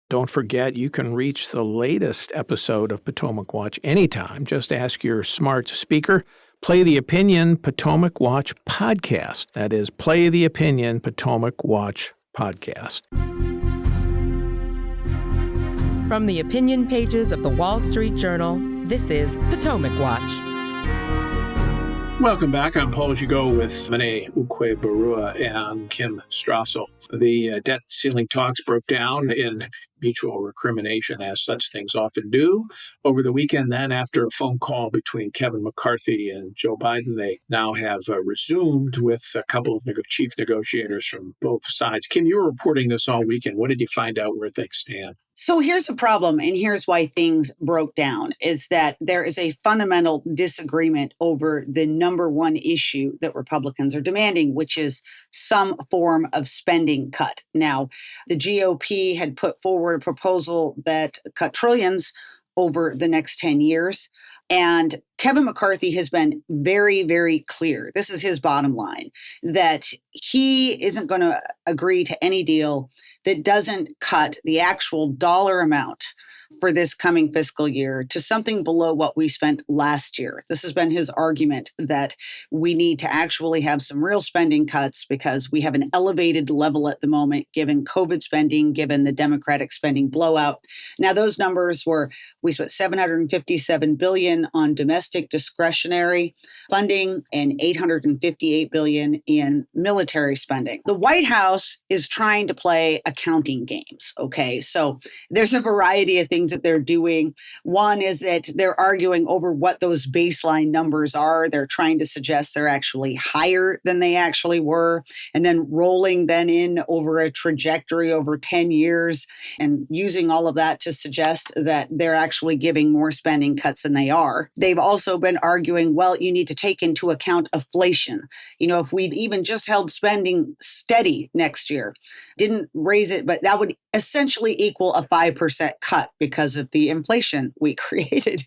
Don't forget, you can reach the latest episode of Potomac Watch anytime. Just ask your smart speaker, play the Opinion Potomac Watch podcast. That is, play the Opinion Potomac Watch podcast. From the opinion pages of the Wall Street Journal, this is Potomac Watch. Welcome back. I'm Paul Gigot with Mene Ukwe-Barua and Kim Strassel. The debt ceiling talks broke down in mutual recrimination, as such things often do. Over the weekend, then, after a phone call between Kevin McCarthy and Joe Biden, they now have resumed with a couple of chief negotiators from both sides. Kim, you were reporting this all weekend. What did you find out where things stand? So here's the problem, and here's why things broke down, is that there is a fundamental disagreement over the number one issue that Republicans are demanding, which is some form of spending cut. Now, the GOP had put forward a proposal that cut trillions over the next 10 years. And Kevin McCarthy has been very, very clear. This is his bottom line, that he isn't going to agree to any deal that doesn't cut the actual dollar amount for this coming fiscal year to something below what we spent last year. This has been his argument, that we need to actually have some real spending cuts because we have an elevated level at the moment, given COVID spending, given the Democratic spending blowout. Now, those numbers were, we spent $757 billion on domestic discretionary funding and $858 billion in military spending. The White House is trying to play accounting games, okay? So there's a variety of things that they're doing. One is that they're arguing over what those baseline numbers are. They're trying to suggest they're actually higher than they actually were, and then rolling then in over a trajectory over 10 years and using all of that to suggest that they're actually giving more spending cuts than they are. They've also been arguing, well, you need to take into account inflation. You know, if we'd even just held spending steady next year, didn't raise it, but that would essentially equal a 5% cut because of the inflation we created.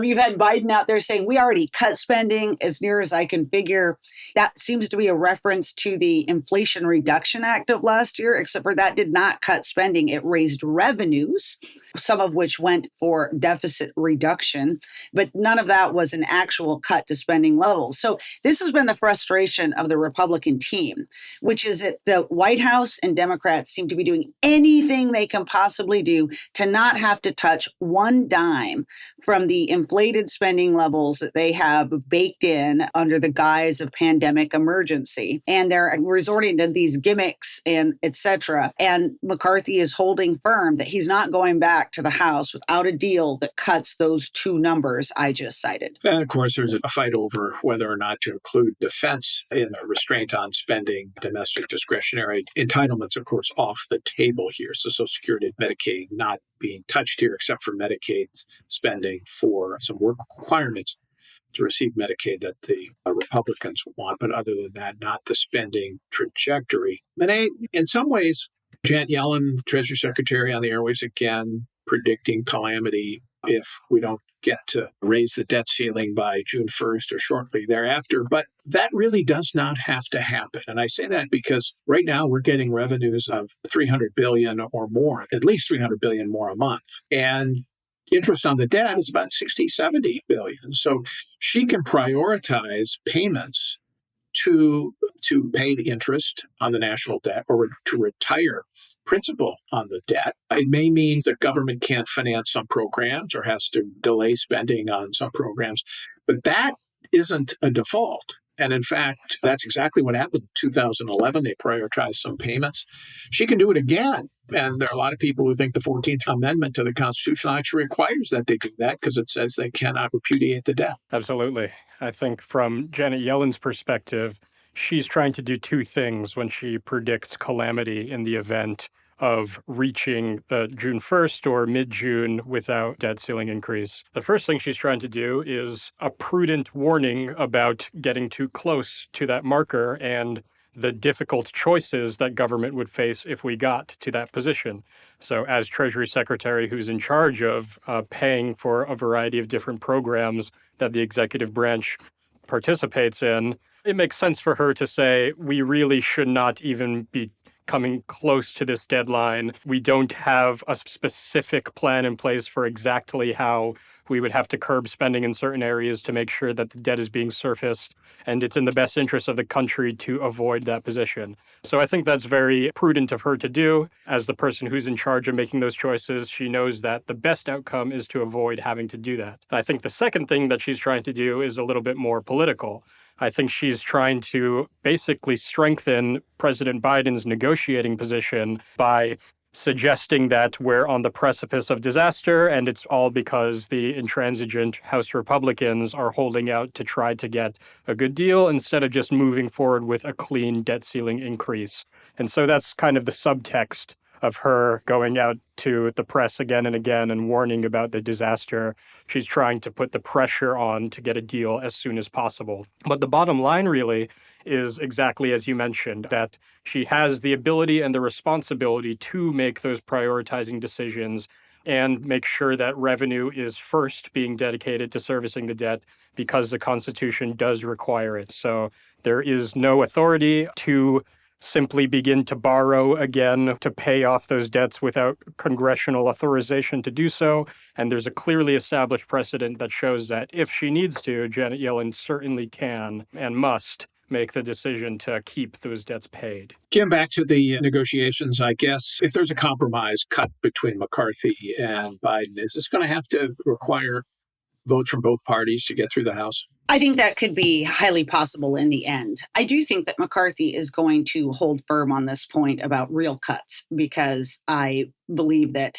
You've had Biden out there saying, we already cut spending as near as I can figure. That seems to be a reference to the Inflation Reduction Act of last year, except for that did not cut spending. It raised revenues, some of which went for deficit reduction, but none of that was an actual cut to spending levels. So this has been the frustration of the Republican team, which is that the White House and Democrats seem to be doing anything they can possibly do to not have to touch one dime from the inflated spending levels that they have baked in under the guise of pandemic emergency. And they're resorting to these gimmicks and et cetera. And McCarthy is holding firm that he's not going back to the House without a deal that cuts those two numbers I just cited. And of course, there's a fight over whether or not to include defense in a restraint on spending. Domestic discretionary entitlements, of course, off the table here. So Social Security and Medicaid not being touched here, except for Medicaid spending for some work requirements to receive Medicaid that the Republicans want. But other than that, not the spending trajectory. Mene, in some ways, Janet Yellen, Treasury Secretary, on the airwaves again, predicting calamity if we don't get to raise the debt ceiling by June 1st or shortly thereafter. But that really does not have to happen. And I say that because right now we're getting revenues of $300 billion or more, at least $300 billion more a month. And interest on the debt is about 60, 70 billion. So she can prioritize payments to pay the interest on the national debt or to retire principal on the debt. It may mean the government can't finance some programs or has to delay spending on some programs, but that isn't a default. And in fact, that's exactly what happened in 2011. They prioritized some payments. She can do it again. And there are a lot of people who think the 14th Amendment to the Constitution actually requires that they do that because it says they cannot repudiate the debt. Absolutely. I think from Janet Yellen's perspective, she's trying to do two things when she predicts calamity in the event of reaching June 1st or mid-June without debt ceiling increase. The first thing she's trying to do is a prudent warning about getting too close to that marker and the difficult choices that government would face if we got to that position. So as Treasury Secretary who's in charge of paying for a variety of different programs that the executive branch participates in, it makes sense for her to say we really should not even be coming close to this deadline. We don't have a specific plan in place for exactly how we would have to curb spending in certain areas to make sure that the debt is being surfaced, and it's in the best interest of the country to avoid that position. So I think that's very prudent of her to do. As the person who's in charge of making those choices, she knows that the best outcome is to avoid having to do that. I think the second thing that she's trying to do is a little bit more political. I think she's trying to basically strengthen President Biden's negotiating position by suggesting that we're on the precipice of disaster, and it's all because the intransigent House Republicans are holding out to try to get a good deal instead of just moving forward with a clean debt ceiling increase. And so that's kind of the subtext of her going out to the press again and again and warning about the disaster. She's trying to put the pressure on to get a deal as soon as possible. But the bottom line really is exactly as you mentioned, that she has the ability and the responsibility to make those prioritizing decisions and make sure that revenue is first being dedicated to servicing the debt because the Constitution does require it. So there is no authority to simply begin to borrow again to pay off those debts without congressional authorization to do so. And there's a clearly established precedent that shows that if she needs to, Janet Yellen certainly can and must make the decision to keep those debts paid. Kim, back to the negotiations, I guess, if there's a compromise cut between McCarthy and Biden, is this going to have to require votes from both parties to get through the House? I think that could be highly possible in the end. I do think that McCarthy is going to hold firm on this point about real cuts, because I believe that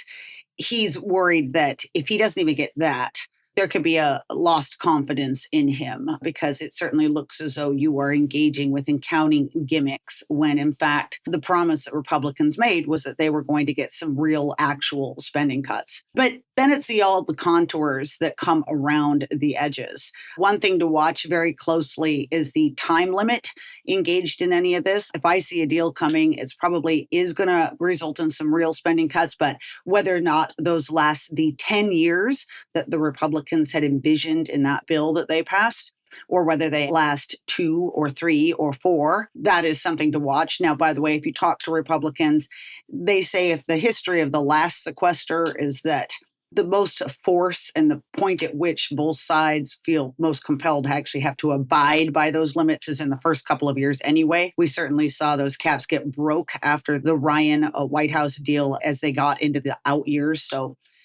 he's worried that if he doesn't even get that, there could be a lost confidence in him, because it certainly looks as though you are engaging with and counting gimmicks when, in fact, the promise that Republicans made was that they were going to get some real actual spending cuts. But then it's all the contours that come around the edges. One thing to watch very closely is the time limit engaged in any of this. If I see a deal coming, it's probably is going to result in some real spending cuts, but whether or not those last the 10 years that the Republicans had envisioned in that bill that they passed, or whether they last 2 or 3 or 4, that is something to watch. Now, by the way, if you talk to Republicans, they say if the history of the last sequester is that the most force and the point at which both sides feel most compelled to actually have to abide by those limits is in the first couple of years anyway. We certainly saw those caps get broke after the Ryan White House deal as they got into the out years.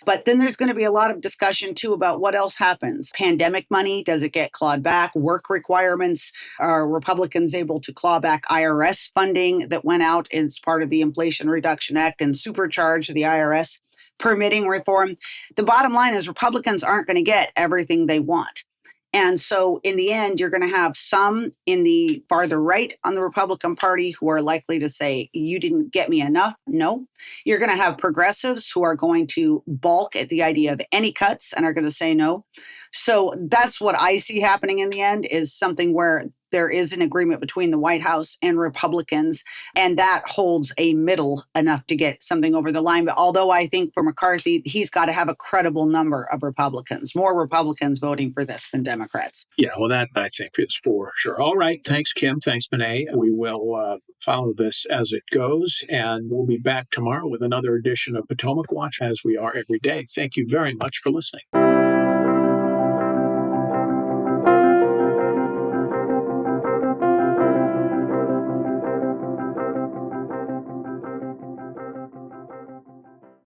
But then there's going to be a lot of discussion, too, about what else happens. Pandemic money, does it get clawed back? Work requirements, are Republicans able to claw back IRS funding that went out as part of the Inflation Reduction Act and supercharge the IRS? Permitting reform. The bottom line is Republicans aren't going to get everything they want. And so in the end, you're going to have some in the farther right on the Republican Party who are likely to say, you didn't get me enough. No. You're going to have progressives who are going to balk at the idea of any cuts and are going to say no. So that's what I see happening in the end, is something where there is an agreement between the White House and Republicans, and that holds a middle enough to get something over the line. But although I think for McCarthy, he's got to have a credible number of Republicans, more Republicans voting for this than Democrats. Yeah, well, that I think is for sure. All right. Thanks, Kim. Thanks, Monet. We will follow this as it goes, and we'll be back tomorrow with another edition of Potomac Watch, as we are every day. Thank you very much for listening.